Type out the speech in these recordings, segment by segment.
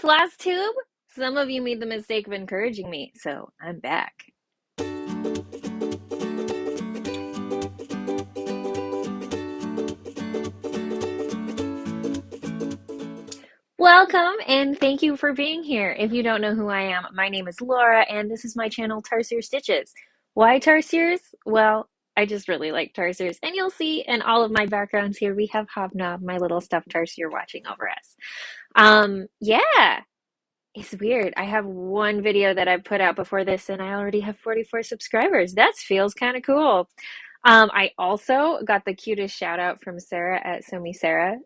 Flosstube! Some of you made the mistake of encouraging me, so I'm back. Welcome and thank you for being here. If you don't know who I am, my name is Laura and this is my channel Tarsier Stitches. Why Tarsiers? Well, I just really like tarsiers, and you'll see in all of my backgrounds here we have Hobnob, my little stuffed tarsier, watching over us. Yeah, it's weird. I have one video that I put out before this and I already have 44 subscribers. That feels kind of cool. I also got the cutest shout out from Sarah at Somi Sarah.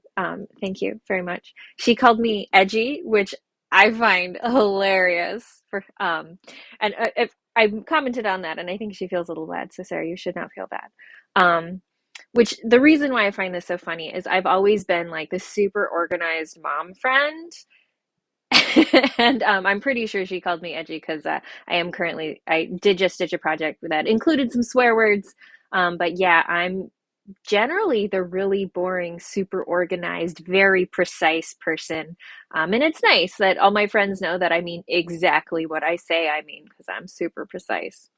Thank you very much. She called me edgy, which I find hilarious. And if I commented on that, and I think she feels a little bad. So Sarah, you should not feel bad. Which the reason why I find this so funny is I've always been like the super organized mom friend. And I'm pretty sure she called me edgy because I did just stitch a project that included some swear words. But yeah, I'm generally the really boring, super organized, very precise person. And it's nice that all my friends know that I mean exactly what I say I mean because I'm super precise.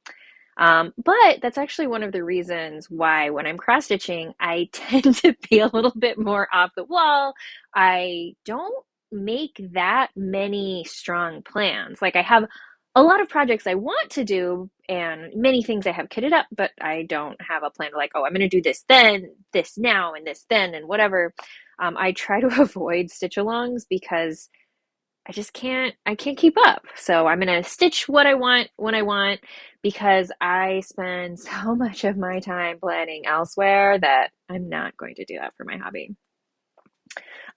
But that's actually one of the reasons why when I'm cross stitching, I tend to be a little bit more off the wall. I don't make that many strong plans. Like I have a lot of projects I want to do and many things I have kitted up, but I don't have a plan like, oh, I'm going to do this then, this now, and this then, and whatever. I try to avoid stitch alongs because I can't keep up. So I'm gonna stitch what I want when I want because I spend so much of my time planning elsewhere that I'm not going to do that for my hobby.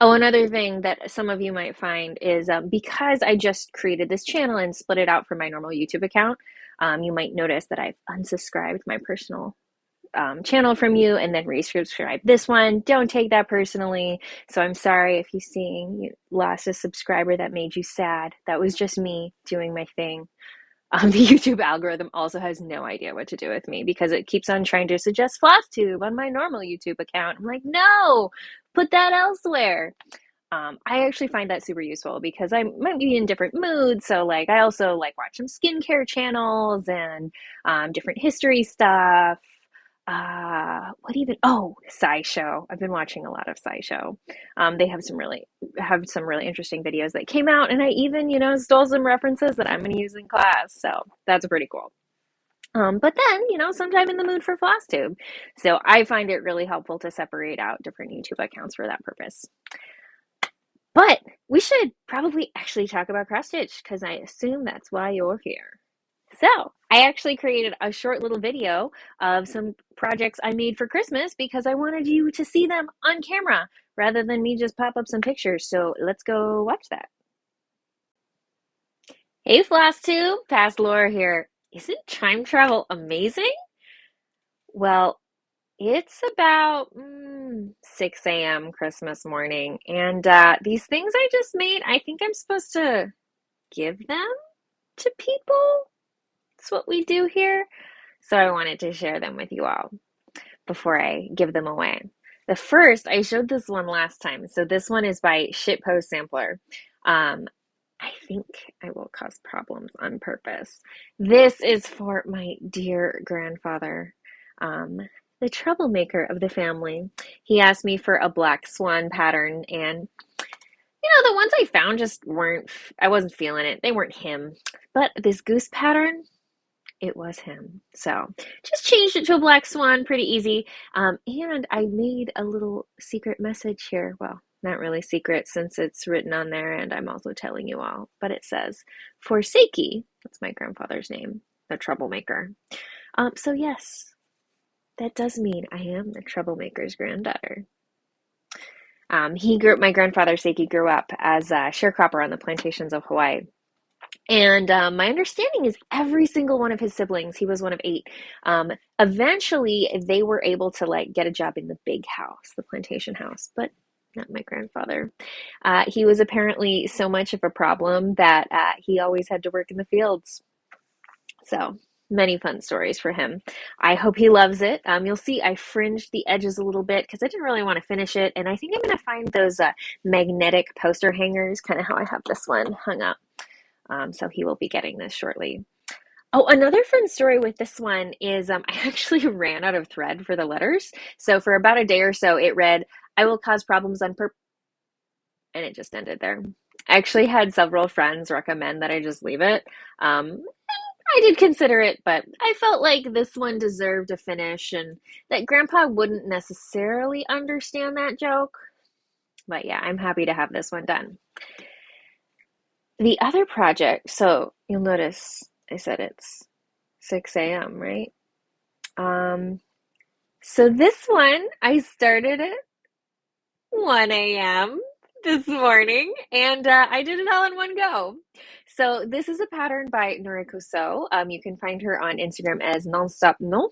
Oh, another thing that some of you might find is because I just created this channel and split it out from my normal YouTube account, you might notice that I've unsubscribed my personal channel from you and then resubscribe this one. Don't take that personally. So I'm sorry if you lost a subscriber that made you sad. That was just me doing my thing. The YouTube algorithm also has no idea what to do with me because it keeps on trying to suggest Flosstube on my normal YouTube account. I'm like, no, put that elsewhere. I actually find that super useful because I might be in different moods. So like I also like watch some skincare channels and different history stuff. Sci Show. I've been watching a lot of Sci Show. They have some really interesting videos that came out, and I even, stole some references that I'm going to use in class. So that's pretty cool. But then, sometime in the mood for Flosstube. So I find it really helpful to separate out different YouTube accounts for that purpose. But we should probably actually talk about cross stitch because I assume that's why you're here. So I actually created a short little video of some projects I made for Christmas because I wanted you to see them on camera rather than me just pop up some pictures. So let's go watch that. Hey Flosstube, past Laura here. Isn't time travel amazing? Well, it's about 6 a.m. Christmas morning, and these things I just made, I think I'm supposed to give them to people. That's what we do here. So I wanted to share them with you all before I give them away. The first, I showed this one last time. So this one is by Shitpost Sampler. I think I will cause problems on purpose. This is for my dear grandfather, the troublemaker of the family. He asked me for a black swan pattern, and the ones I found just weren't, I wasn't feeling it. They weren't him. But this goose pattern, it was him. So just changed it to a black swan, pretty easy. And I made a little secret message here. Well, not really secret since it's written on there and I'm also telling you all. But it says, Forsakey, that's my grandfather's name, the troublemaker. So yes, that does mean I am the troublemaker's granddaughter. My grandfather Seiki grew up as a sharecropper on the plantations of Hawaii. And my understanding is every single one of his siblings, he was one of 8, eventually they were able to get a job in the big house, the plantation house, but not my grandfather. He was apparently so much of a problem that he always had to work in the fields. So Many fun stories for him. I hope he loves it. You'll see I fringed the edges a little bit because I didn't really want to finish it, and I think I'm going to find those magnetic poster hangers, kind of how I have this one hung up. So he will be getting this shortly. Oh, another fun story with this one is I actually ran out of thread for the letters. So for about a day or so, it read, "I will cause problems on purpose," and it just ended there. I actually had several friends recommend that I just leave it. I did consider it, but I felt like this one deserved a finish and that Grandpa wouldn't necessarily understand that joke. But yeah, I'm happy to have this one done. The other project, so you'll notice I said it's 6 a.m., right? Um, so this one I started at 1 a.m. this morning, and I did it all in one go. So this is a pattern by Noriko. You can find her on Instagram as Nonstop No.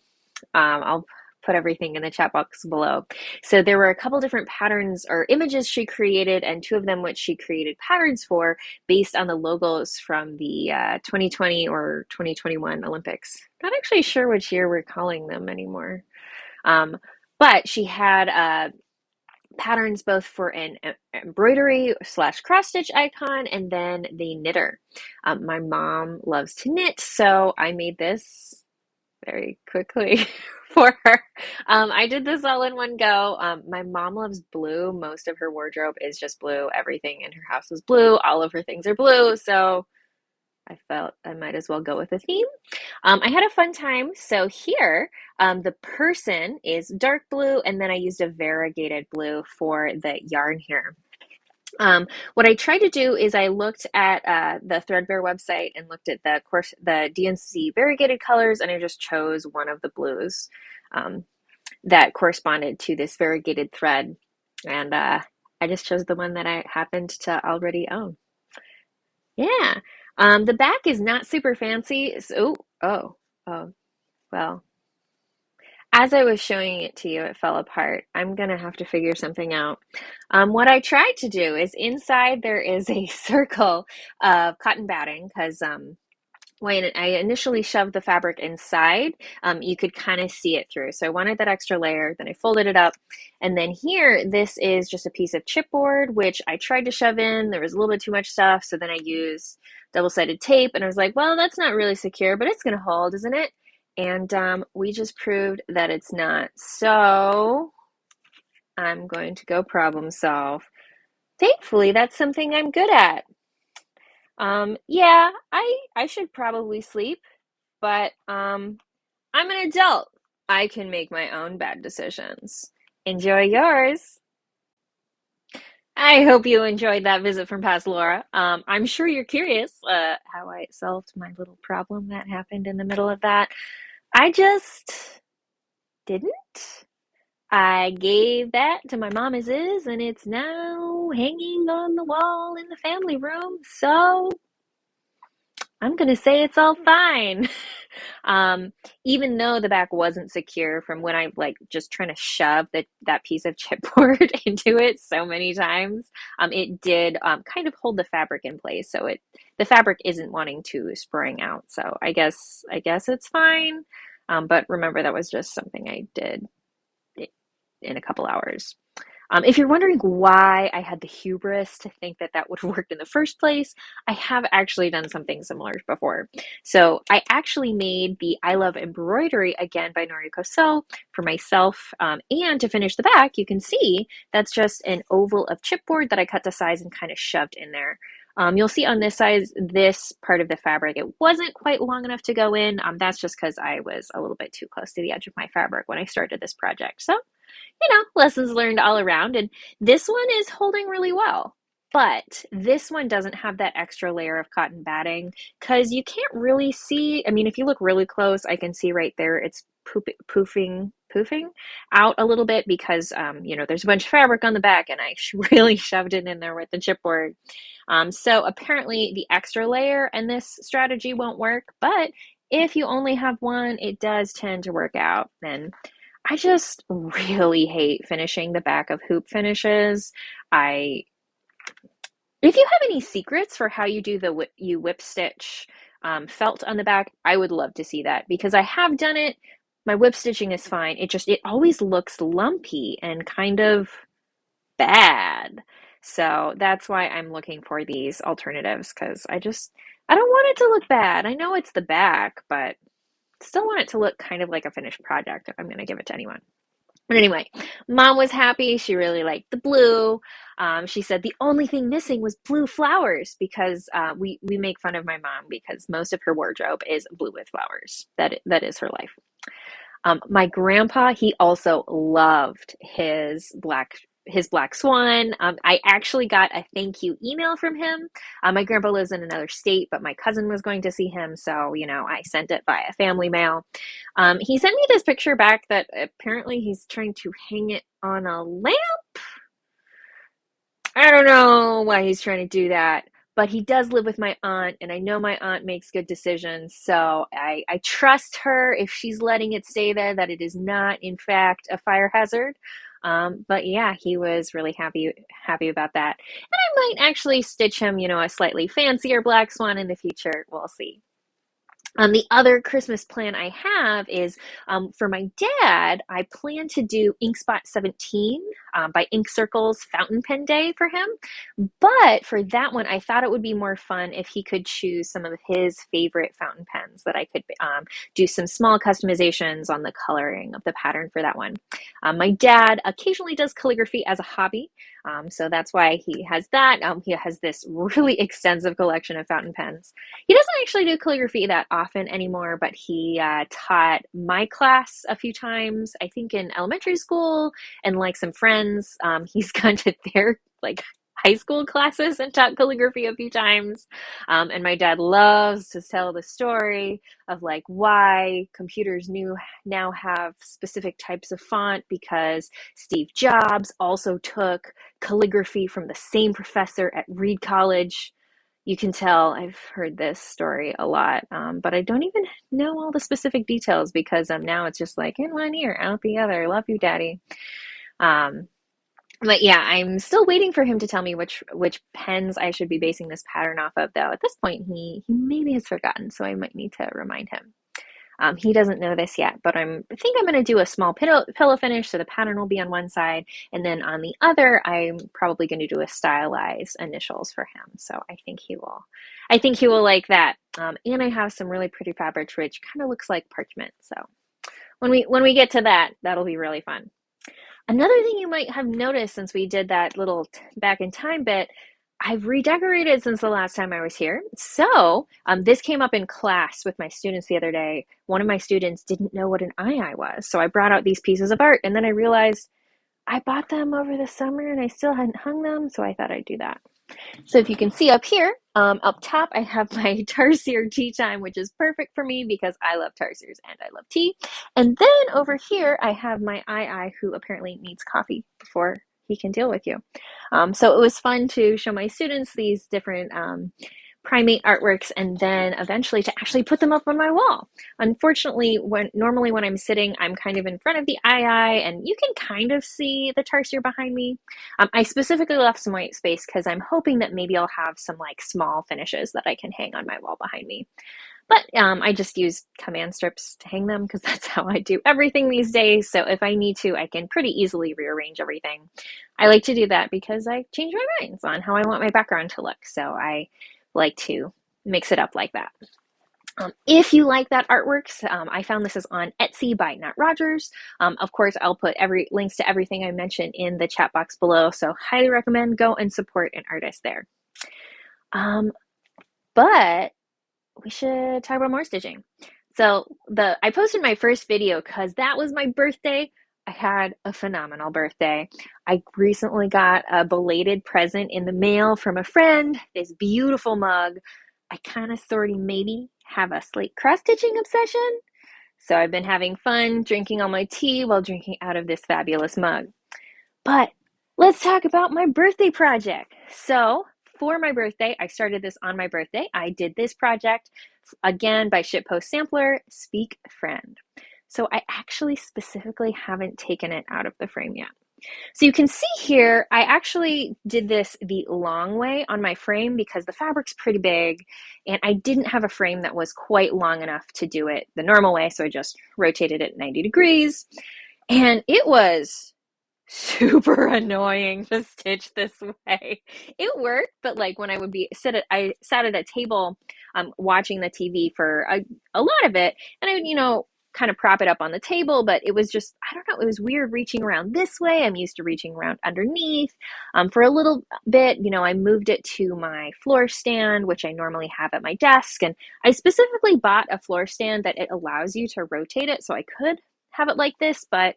I'll put everything in the chat box below. So there were a couple different patterns or images she created, and two of them which she created patterns for based on the logos from the 2020 or 2021 Olympics. Not actually sure which year we're calling them anymore. Um, but she had patterns both for an embroidery slash cross stitch icon and then the knitter. My mom loves to knit, so I made this very quickly for her. I did this all in one go. My mom loves blue. Most of her wardrobe is just blue. Everything in her house is blue. All of her things are blue. So I felt I might as well go with a theme. I had a fun time. So here, the person is dark blue, and then I used a variegated blue for the yarn here. What I tried to do is I looked at the Threadbare website and looked at the DNC variegated colors, and I just chose one of the blues that corresponded to this variegated thread, and I just chose the one that I happened to already own. Yeah. The back is not super fancy. So, oh, well. As I was showing it to you, it fell apart. I'm gonna have to figure something out. What I tried to do is inside there is a circle of cotton batting because when I initially shoved the fabric inside, you could kind of see it through. So I wanted that extra layer, then I folded it up. And then here, this is just a piece of chipboard, which I tried to shove in. There was a little bit too much stuff. So then I used double-sided tape and I was like, well, that's not really secure, but it's gonna hold, isn't it? And we just proved that it's not. So I'm going to go problem solve. Thankfully, that's something I'm good at. Yeah, I should probably sleep, but I'm an adult. I can make my own bad decisions. Enjoy yours. I hope you enjoyed that visit from past Laura. I'm sure you're curious how I solved my little problem that happened in the middle of that. I just didn't. I gave that to my mom as is, and it's now hanging on the wall in the family room. So I'm gonna say it's all fine. Even though the back wasn't secure from when I like just trying to shove that piece of chipboard into it so many times, it did kind of hold the fabric in place. So the fabric isn't wanting to spring out. So I guess it's fine. But remember that was just something I did in a couple hours. If you're wondering why I had the hubris to think that that would have worked in the first place, I have actually done something similar before. So I actually made the I Love Embroidery again by Noriko for myself. And to finish the back, you can see that's just an oval of chipboard that I cut to size and kind of shoved in there. You'll see on this size, this part of the fabric, it wasn't quite long enough to go in. That's just because I was a little bit too close to the edge of my fabric when I started this project. So lessons learned all around. And this one is holding really well. But this one doesn't have that extra layer of cotton batting because you can't really see. I mean, if you look really close, I can see right there it's poofing out a little bit because, there's a bunch of fabric on the back and I really shoved it in there with the chipboard. So apparently the extra layer and this strategy won't work. But if you only have one, it does tend to work out. And I just really hate finishing the back of hoop finishes. If you have any secrets for how you do you whip stitch felt on the back. I would love to see that because I have done it. My whip stitching is fine. It always looks lumpy and kind of bad. So that's why I'm looking for these alternatives because I don't want it to look bad. I know it's the back, but still want it to look kind of like a finished project if I'm going to give it to anyone. But anyway, mom was happy. She really liked the blue. She said the only thing missing was blue flowers because we make fun of my mom because most of her wardrobe is blue with flowers. That is her life. My grandpa, he also loved his black swan. I actually got a thank you email from him. My grandpa lives in another state, but my cousin was going to see him, so I sent it via family mail. He sent me this picture back that apparently he's trying to hang it on a lamp. I don't know why he's trying to do that, but he does live with my aunt, and I know my aunt makes good decisions, so I trust her if she's letting it stay there that it is not, in fact, a fire hazard. But yeah, he was really happy about that. And I might actually stitch him, a slightly fancier black swan in the future. We'll see. The other Christmas plan I have is for my dad, I plan to do Ink Spot 17 by Ink Circle's Fountain Pen Day for him. But for that one, I thought it would be more fun if he could choose some of his favorite fountain pens that I could do some small customizations on the coloring of the pattern for that one. My dad occasionally does calligraphy as a hobby. So that's why he has that. He has this really extensive collection of fountain pens. He doesn't actually do calligraphy that often anymore, but he taught my class a few times, I think in elementary school, and like some friends. He's gone to their like high school classes and taught calligraphy a few times. And my dad loves to tell the story of like why computers now have specific types of font because Steve Jobs also took calligraphy from the same professor at Reed College. You can tell I've heard this story a lot, but I don't even know all the specific details because now it's just like in one ear, out the other. Love you, Daddy. Um, but yeah, I'm still waiting for him to tell me which pens I should be basing this pattern off of, though. At this point, he maybe has forgotten, so I might need to remind him. He doesn't know this yet, but I think I'm going to do a small pillow finish so the pattern will be on one side, and then on the other, I'm probably going to do a stylized initials for him. So I think he will. I think he will like that. And I have some really pretty fabrics, which kind of looks like parchment. So when we get to that, that'll be really fun. Another thing you might have noticed since we did that little back in time bit, I've redecorated since the last time I was here. So this came up in class with my students the other day. One of my students didn't know what an eye was. So I brought out these pieces of art and then I realized I bought them over the summer and I still hadn't hung them. So I thought I'd do that. So if you can see up here, up top, I have my tarsier tea time, which is perfect for me because I love tarsiers and I love tea. And then over here, I have my eye who apparently needs coffee before he can deal with you. So it was fun to show my students these different primate artworks and then eventually to actually put them up on my wall. Unfortunately, normally when I'm sitting, I'm kind of in front of the eye and you can kind of see the tarsier behind me. I specifically left some white space because I'm hoping that maybe I'll have some like small finishes that I can hang on my wall behind me. But I just use command strips to hang them because that's how I do everything these days. So if I need to, I can pretty easily rearrange everything. I like to do that because I change my minds on how I want my background to look. So I like to mix it up like that. If you like that artworks, I found this is on Etsy by Nat Rodgers. Of course, I'll put links to everything I mentioned in the chat box below. So highly recommend go and support an artist there. But we should talk about more stitching. So I posted my first video because that was my birthday. I had a phenomenal birthday. I recently got a belated present in the mail from a friend, this beautiful mug. I kind of sort of maybe have a slate cross-stitching obsession. So I've been having fun drinking all my tea while drinking out of this fabulous mug. But let's talk about my birthday project. So for my birthday, I started this on my birthday. I did this project again by Shitpost Sampler, Speak Friend. So I actually specifically haven't taken it out of the frame yet. So you can see here, I actually did this the long way on my frame because the fabric's pretty big and I didn't have a frame that was quite long enough to do it the normal way. So I just rotated it 90 degrees and it was super annoying to stitch this way. It worked, but like when I would I sat at a table watching the TV for a lot of it, and I would, kind of prop it up on the table, but it was just, I don't know, it was weird reaching around this way. I'm used to reaching around underneath. For a little bit, I moved it to my floor stand, which I normally have at my desk, and I specifically bought a floor stand that it allows you to rotate it, so I could have it like this, but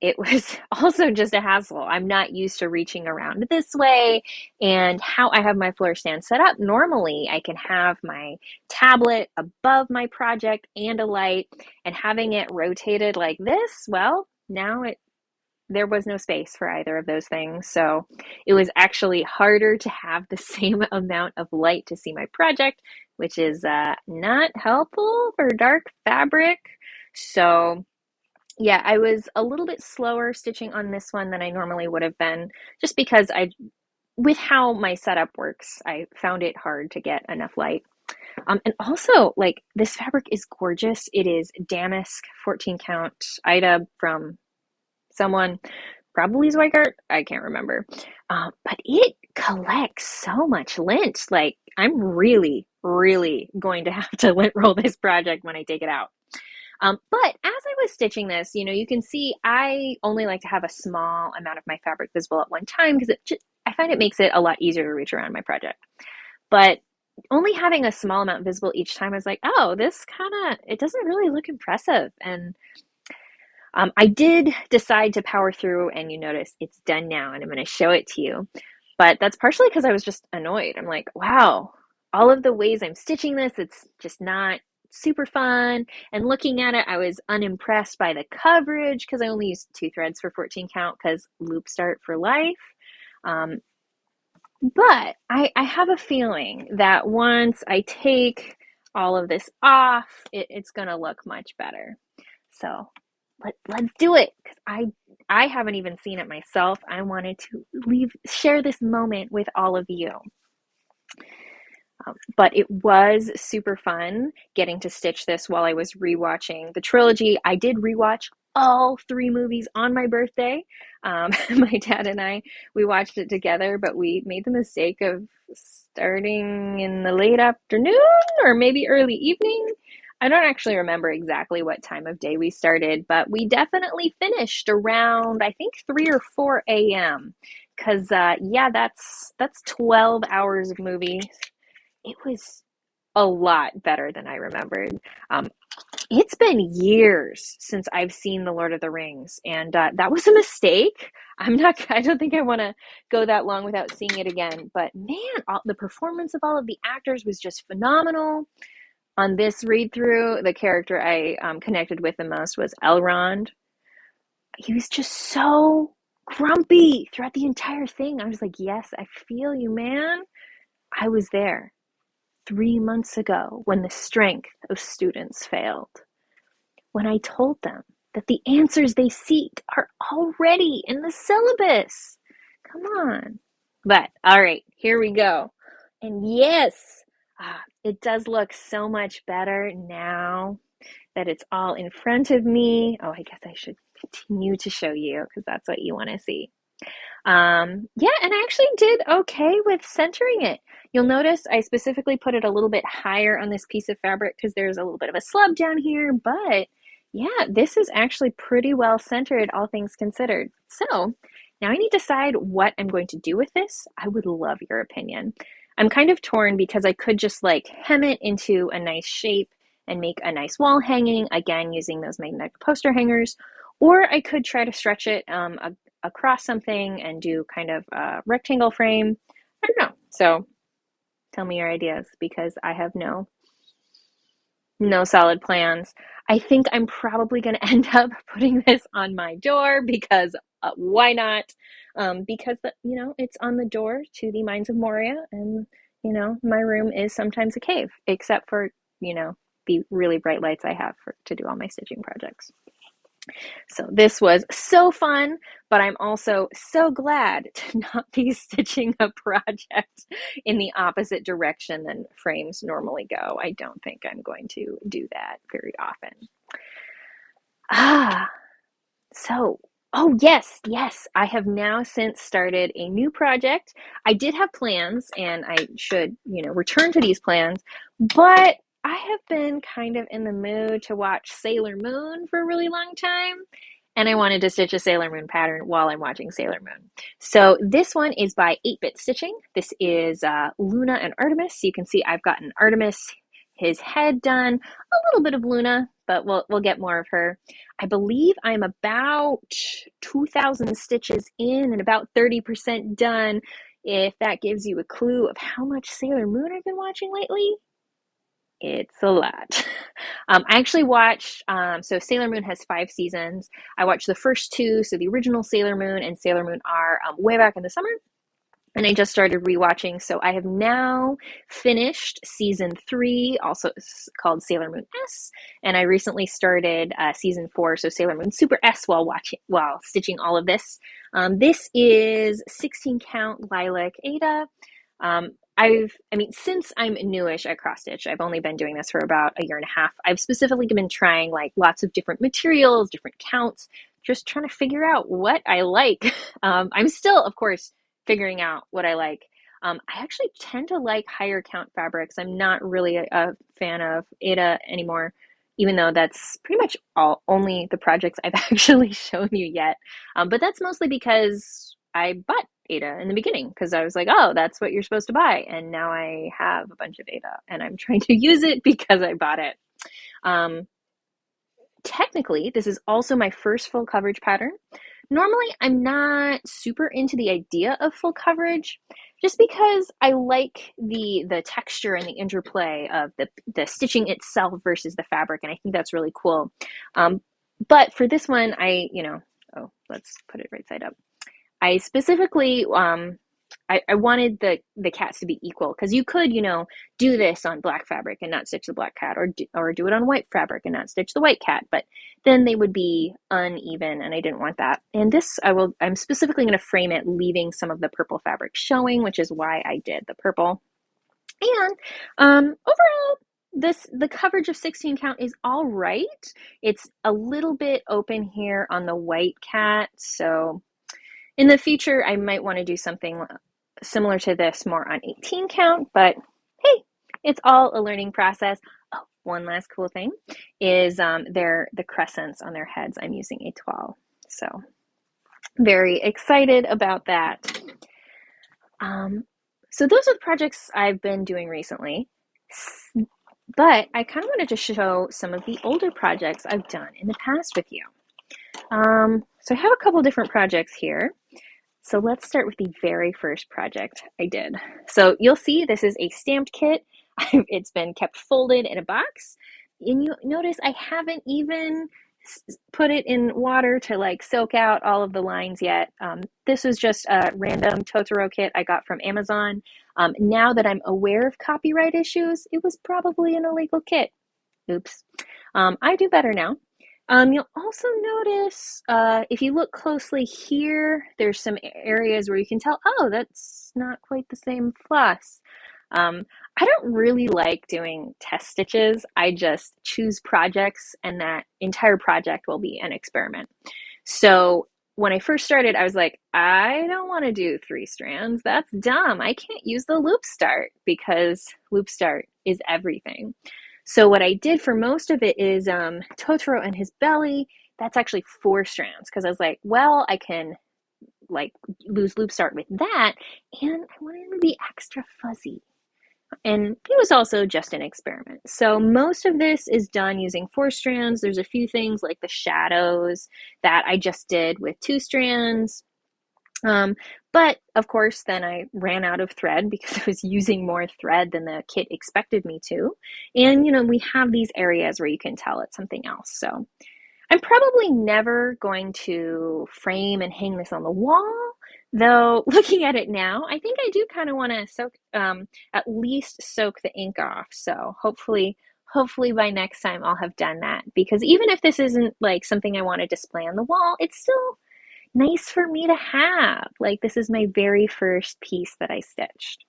it was also just a hassle. I'm not used to reaching around this way. And how I have my floor stand set up, normally I can have my tablet above my project and a light, and having it rotated like this, well, now there was no space for either of those things. So it was actually harder to have the same amount of light to see my project, which is not helpful for dark fabric. So yeah, I was a little bit slower stitching on this one than I normally would have been, just because with how my setup works, I found it hard to get enough light. And also, like, this fabric is gorgeous. It is damask 14 count Ida from someone, probably Zweigart, I can't remember. But it collects so much lint. Like, I'm really, really going to have to lint roll this project when I take it out. But as I was stitching this, you can see I only like to have a small amount of my fabric visible at one time because I find it makes it a lot easier to reach around my project. But only having a small amount visible each time, I was like, oh, this it doesn't really look impressive. And I did decide to power through, and you notice it's done now, and I'm going to show it to you. But that's partially because I was just annoyed. I'm like, wow, all of the ways I'm stitching this, it's just not super fun. And looking at it, I was unimpressed by the coverage because I only used 2 threads for 14 count because loop start for life. But I have a feeling that once I take all of this off, it's going to look much better. So let's do it, because I haven't even seen it myself. I wanted to share this moment with all of you. But it was super fun getting to stitch this while I was rewatching the trilogy. I did rewatch all 3 movies on my birthday. My dad and we watched it together, but we made the mistake of starting in the late afternoon or maybe early evening. I don't actually remember exactly what time of day we started, but we definitely finished around, I think, 3 or 4 a.m. Because, yeah, that's 12 hours of movie. It was a lot better than I remembered. It's been years since I've seen The Lord of the Rings, and that was a mistake. I don't think I want to go that long without seeing it again. But man, the performance of all of the actors was just phenomenal. On this read through, the character I connected with the most was Elrond. He was just so grumpy throughout the entire thing. I was like, yes, I feel you, man. I was there 3 months ago when the strength of students failed, when I told them that the answers they seek are already in the syllabus. Come on. But all right, here we go. And yes, it does look so much better now that it's all in front of me. Oh, I guess I should continue to show you because that's what you want to see. Yeah, and I actually did okay with centering it. You'll notice I specifically put it a little bit higher on this piece of fabric because there's a little bit of a slub down here, but yeah, this is actually pretty well centered, all things considered. So now I need to decide what I'm going to do with this. I would love your opinion. I'm kind of torn because I could just like hem it into a nice shape and make a nice wall hanging, again, using those magnetic poster hangers, or I could try to stretch it across something and do kind of a rectangle frame. I don't know. So tell me your ideas, because I have no solid plans. I think I'm probably going to end up putting this on my door because why not? Because it's on the door to the Mines of Moria, and my room is sometimes a cave, except for the really bright lights I have to do all my stitching projects. So this was so fun, but I'm also so glad to not be stitching a project in the opposite direction than frames normally go. I don't think I'm going to do that very often. Ah, so, oh yes, I have now since started a new project. I did have plans and I should, return to these plans, but I have been kind of in the mood to watch Sailor Moon for a really long time. And I wanted to stitch a Sailor Moon pattern while I'm watching Sailor Moon. So this one is by 8-Bit Stitching. This is Luna and Artemis. You can see I've gotten Artemis, his head done, a little bit of Luna, but we'll get more of her. I believe I'm about 2,000 stitches in and about 30% done. If that gives you a clue of how much Sailor Moon I've been watching lately, it's a lot. I actually watched, so Sailor Moon has 5 seasons. I watched the first 2, so the original Sailor Moon and Sailor Moon R, way back in the summer. And I just started rewatching, so I have now finished season 3, also called Sailor Moon S, and I recently started season 4, so Sailor Moon Super S, while stitching all of this. This is 16 count lilac Ada. Since I'm newish at cross stitch, I've only been doing this for about a year and a half. I've specifically been trying like lots of different materials, different counts, just trying to figure out what I like. I'm still, of course, figuring out what I like. I actually tend to like higher count fabrics. I'm not really a fan of Ada anymore, even though that's pretty much only the projects I've actually shown you yet. But that's mostly because I bought Ada in the beginning because I was like, oh, that's what you're supposed to buy. And now I have a bunch of Ada and I'm trying to use it because I bought it. Um, Technically, this is also my first full coverage pattern. Normally, I'm not super into the idea of full coverage just because I like the texture and the interplay of the stitching itself versus the fabric, and I think that's really cool. But for this one, let's put it right side up. I specifically I wanted the cats to be equal because you could, do this on black fabric and not stitch the black cat, or do it on white fabric and not stitch the white cat, but then they would be uneven, and I didn't want that. And this I'm specifically going to frame it leaving some of the purple fabric showing, which is why I did the purple. And overall, the coverage of 16 count is all right. It's a little bit open here on the white cat, so in the future, I might want to do something similar to this more on 18 count, but hey, it's all a learning process. Oh, one last cool thing is the crescents on their heads. I'm using a toile, so very excited about that. So those are the projects I've been doing recently, but I kind of wanted to show some of the older projects I've done in the past with you. So I have a couple different projects here. So let's start with the very first project I did. So you'll see this is a stamped kit. It's been kept folded in a box. And you notice I haven't even put it in water to like soak out all of the lines yet. This was just a random Totoro kit I got from Amazon. Now that I'm aware of copyright issues, it was probably an illegal kit. Oops. I do better now. You'll also notice, if you look closely here, there's some areas where you can tell, oh, that's not quite the same floss. I don't really like doing test stitches. I just choose projects, and that entire project will be an experiment. So when I first started, I was like, I don't want to do 3 strands. That's dumb. I can't use the loop start because loop start is everything. So what I did for most of it is Totoro and his belly. That's actually 4 strands because I was like, well, I can like lose loop start with that, and I wanted it to be extra fuzzy. And it was also just an experiment. So most of this is done using 4 strands. There's a few things like the shadows that I just did with 2 strands. But of course, then I ran out of thread because I was using more thread than the kit expected me to. And, we have these areas where you can tell it's something else. So I'm probably never going to frame and hang this on the wall, though looking at it now, I think I do kind of want to at least soak the ink off. So hopefully hopefully by next time I'll have done that, because even if this isn't like something I want to display on the wall, it's still nice for me to have. Like, this is my very first piece that I stitched.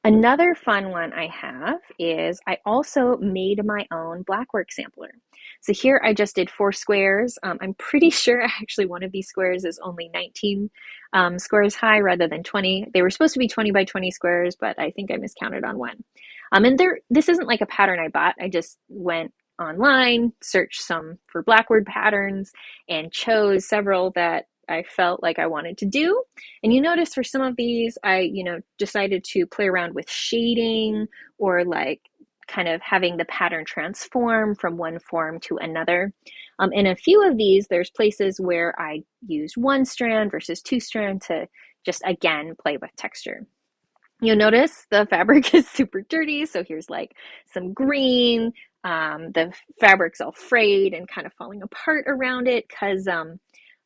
Another fun one I have is I also made my own blackwork sampler. So here I just did 4 squares. I'm pretty sure actually one of these squares is only 19 squares high rather than 20. They were supposed to be 20 by 20 squares, but I think I miscounted on one. And this isn't like a pattern I bought. I just went online, searched some for blackwork patterns, and chose several that I felt like I wanted to do. And you notice for some of these, I, decided to play around with shading, or like kind of having the pattern transform from one form to another. In a few of these, there's places where I used 1 strand versus 2 strand to just, again, play with texture. You'll notice the fabric is super dirty. So here's like some green. The fabric's all frayed and kind of falling apart around it because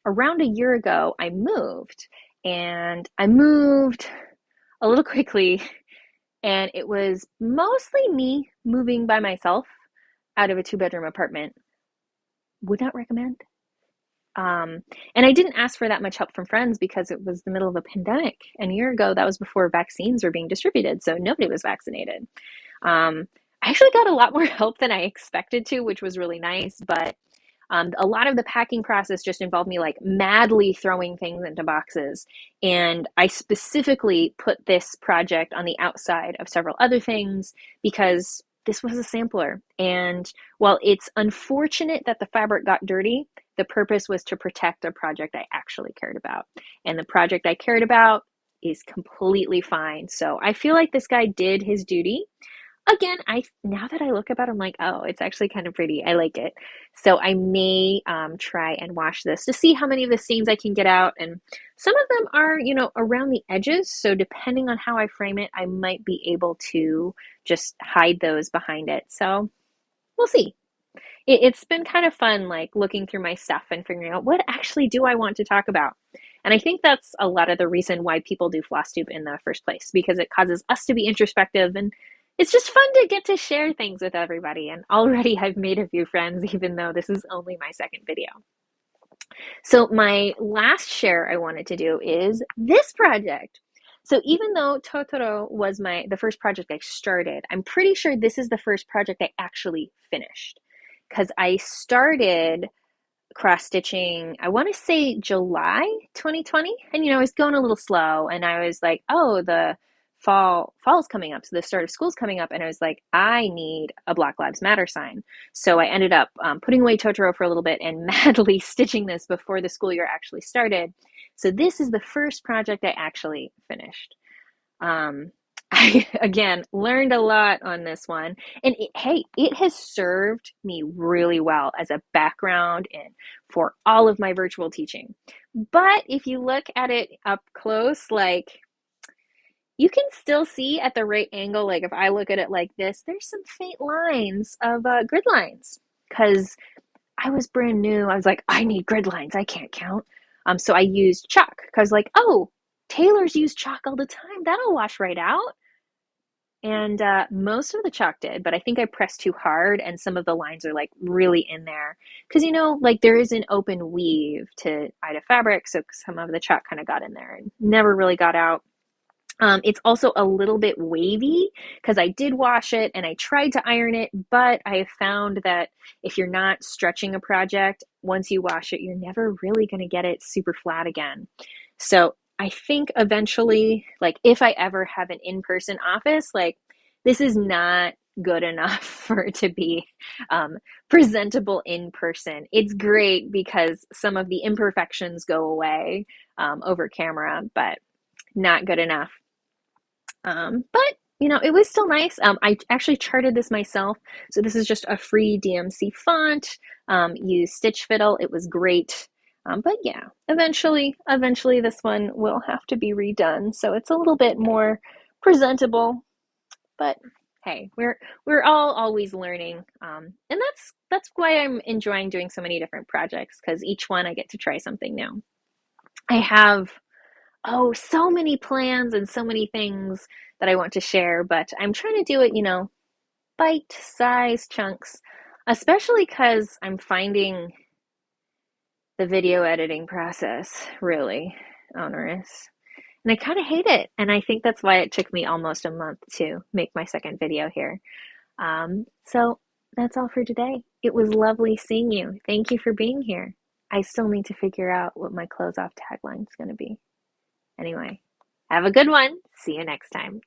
around a year ago, I moved, and I moved a little quickly, and it was mostly me moving by myself out of a 2-bedroom apartment. Would not recommend. And I didn't ask for that much help from friends because it was the middle of a pandemic. And a year ago, that was before vaccines were being distributed, so nobody was vaccinated. I actually got a lot more help than I expected to, which was really nice, but a lot of the packing process just involved me like madly throwing things into boxes. And I specifically put this project on the outside of several other things because this was a sampler. And while it's unfortunate that the fabric got dirty, the purpose was to protect a project I actually cared about. And the project I cared about is completely fine. So I feel like this guy did his duty. Again, now that I look at it, I'm like, oh, it's actually kind of pretty. I like it. So I may try and wash this to see how many of the stains I can get out. And some of them are, around the edges. So depending on how I frame it, I might be able to just hide those behind it. So we'll see. It's been kind of fun, like looking through my stuff and figuring out what actually do I want to talk about. And I think that's a lot of the reason why people do Flosstube in the first place, because it causes us to be introspective, and it's just fun to get to share things with everybody. And already I've made a few friends, even though this is only my second video. So my last share I wanted to do is this project. So even though Totoro was the first project I started, I'm pretty sure this is the first project I actually finished, because I started cross stitching, I want to say July 2020. And, I was going a little slow, and I was like, oh, the fall's coming up. So the start of school's coming up. And I was like, I need a Black Lives Matter sign. So I ended up putting away Totoro for a little bit and madly stitching this before the school year actually started. So this is the first project I actually finished. I, again, learned a lot on this one. And it has served me really well as a background and for all of my virtual teaching. But if you look at it up close, like, you can still see at the right angle, like if I look at it like this, there's some faint lines of grid lines, because I was brand new. I was like, I need grid lines. I can't count. So I used chalk, because like, oh, tailors use chalk all the time. That'll wash right out. And most of the chalk did, but I think I pressed too hard, and some of the lines are like really in there. Because, like there is an open weave to Ida fabric, so some of the chalk kind of got in there and never really got out. It's also a little bit wavy because I did wash it and I tried to iron it, but I have found that if you're not stretching a project, once you wash it, you're never really going to get it super flat again. So I think eventually, like if I ever have an in-person office, like this is not good enough for it to be presentable in person. It's great because some of the imperfections go away over camera, but not good enough. But it was still nice. I actually charted this myself. So this is just a free DMC font. Use Stitch Fiddle. It was great. But yeah, eventually this one will have to be redone. So it's a little bit more presentable. But hey, we're all always learning. And that's why I'm enjoying doing so many different projects, because each one I get to try something new. I have so many plans and so many things that I want to share, but I'm trying to do it, bite-sized chunks, especially because I'm finding the video editing process really onerous. And I kind of hate it. And I think that's why it took me almost a month to make my second video here. So that's all for today. It was lovely seeing you. Thank you for being here. I still need to figure out what my close off tagline is going to be. Anyway, have a good one. See you next time.